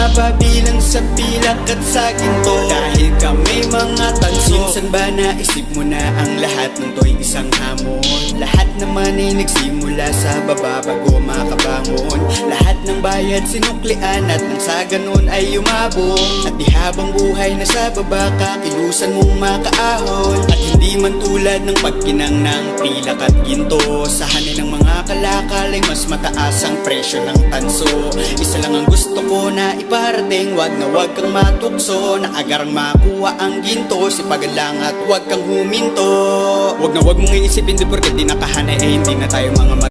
mapapabilang sa pilak at sa ginto. Dahil kami mga tanso, minsan ba naisip mo na ang lahat ng to'y isang hamon? Lahat naman ay nagsimula sa baba bago makabangon. Lahat ng bayad sinuklian at nang sa ganun ay umabong. At di habang buhay na sa baba kakilusan mong makaahon. At hindi man tulad ng pagkinang ng pilak at ginto, sa hanay ng mga kalakal ay mas mataas ang presyo ng tanso. Isa lang ang gusto ko na iparating, wag na wag kang matukso, na agarang makuha ang ginto, sipagan lang at wag kang huminto. Wag na wag mong iisipin di porket di nakahanay ay hindi na tayo mga